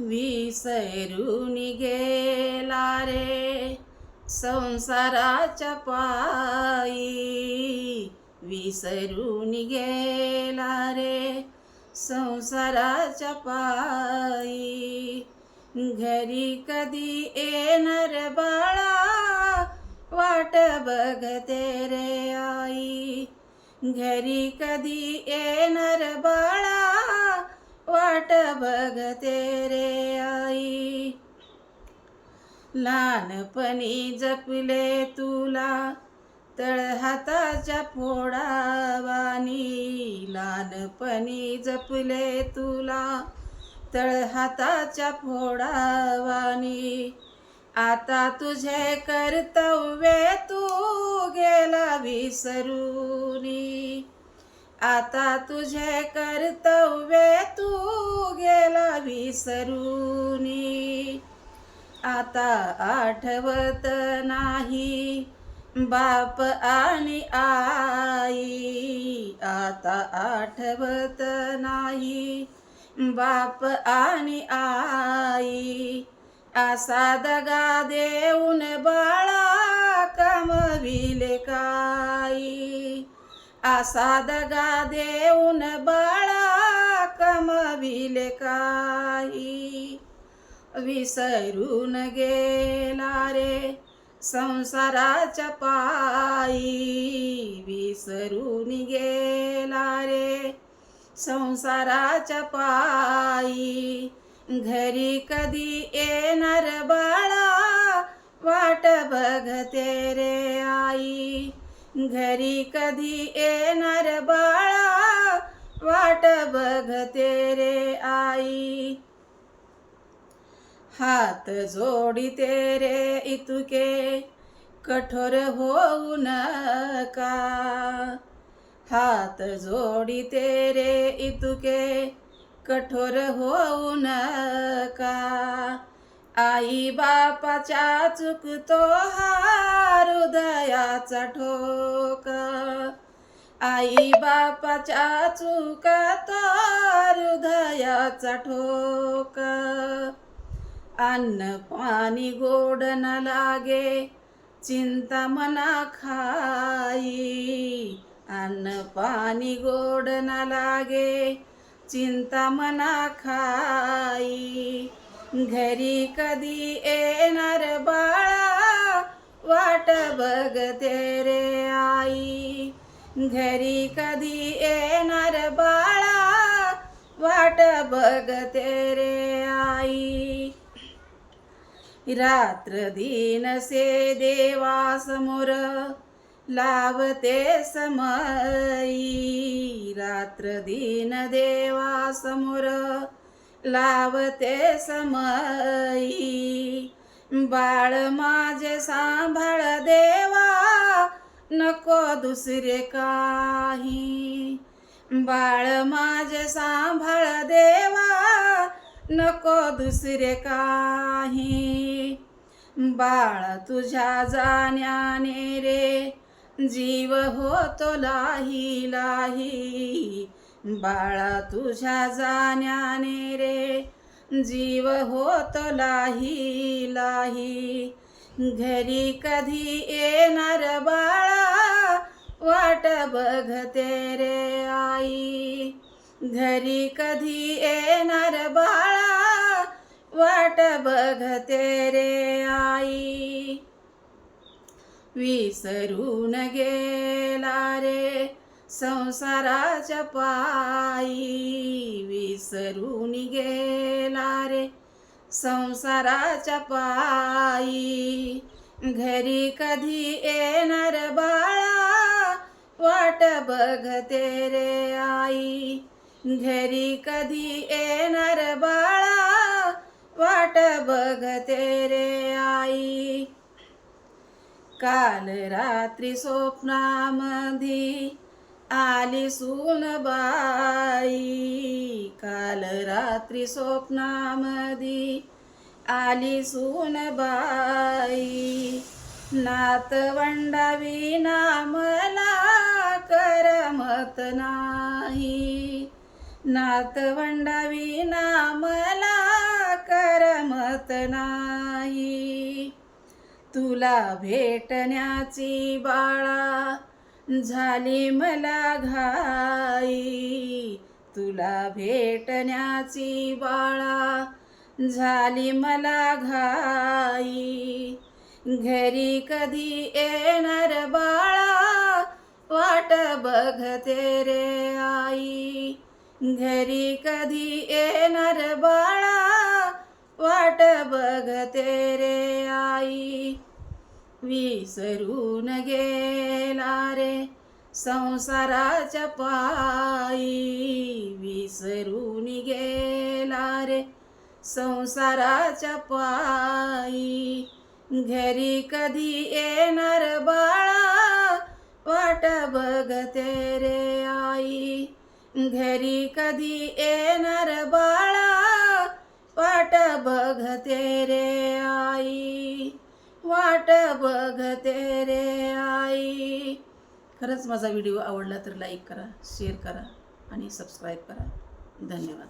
विसरून गेला रे संसाराच्या पायी, विसरून गेला रे संसाराच्या पायी. घरी कधी येणार बाळा वाट बघते रे आई, घरी कधी येणार बाळा वाट बघते रे आई. लहानपणी जपले तुला तळहाताच्या फोडावानी, लहानपणी जपले तुला तळहाताच्या फोडावानी. आता तुझे कर्तव्य तू गेला विसरूनी, आता तुझे कर्तव्य तू गेला विसरूनी. आता आठवत नाही बाप आणि आई, आता आठवत नाही बाप आणि आई. असा दगा देऊन बाळा कमविले काही, असा दगा देऊन बाळा कमविले काही. विसरून गेला रे संसाराच्या पायी, विसरून गेला रे संसाराच्या पायी. घरी कधी येणार बाळा वाट बघते रे आई, घरी कधी येणार बाळा वाट बघते रे आई. हात जोडिते रे इतुके कठोर होऊ नका, हात जोडिते रे इतुके कठोर होऊ नका. आई बापाच्या चुकतो हा हृदयाचा ठोका, आई बापाच्या चुकतो हृदयाचा ठोका. अन्न पाणी गोड न लागे चिंता मना खाई, अन्न पाणी गोड न लागे चिंता मना खाई. घरी कधी येणार बाळा वाट बघते रे आई, घरी कधी येणार बाळा वाट बघते रे आई. रात्र दिन से देवा समोर लावते समयी, रात्र दिन देवा समोर लावते समयी. बाळ माझे सांभाळ देवा नको दुसरे काही, बाळ माझे सांभाळ देवा नको दुसरे काही. बाळा तुझ्या जाण्याने रे जीव होतो लाही लाही, बाळा तुझ्या जाण्याने रे जीव होतो लाही लाही. घरी कधी येणार बाळा वाट बघते रे आई, घरी कधी येणार बाळा वाट बघते रे आई. विसरून गेला रे संसाराच्या पायी, विसरून गेला रे संसाराच्या पायी. घरी कधी येणार बाळा वाट बघते रे आई, घरी कधी येणार बाळा वाट बघते रे आई. काल रात्री स्वप्नामध्ये आली सूनबाई, काल रात्री स्वप्नामध्ये आली सूनबाई. नातवंडाविना मला करमत नाही, नातवंडाविना मला करमत नाही. तुला भेटण्याची बाळा झाली मला घाई. तुला भेटण्याची बाळा झाली मला घाई. घरी कधी येणार बाळा वाट बघते रे आई. घरी कधी येणार बाळा वाट बघते रे आई. विसरून गेला रे संसाराच्या पायी. विसरून गेला रे संसाराच्या पायी. घरी कधी येणार बाळा वाट बघते रे आई. घरी कधी येणार बाळा वाट बघते रे आई. वाट बघते रे आई. खरंच माझा व्हिडिओ आवडला तर लाईक करा, शेअर करा आणि सबस्क्राईब करा. धन्यवाद.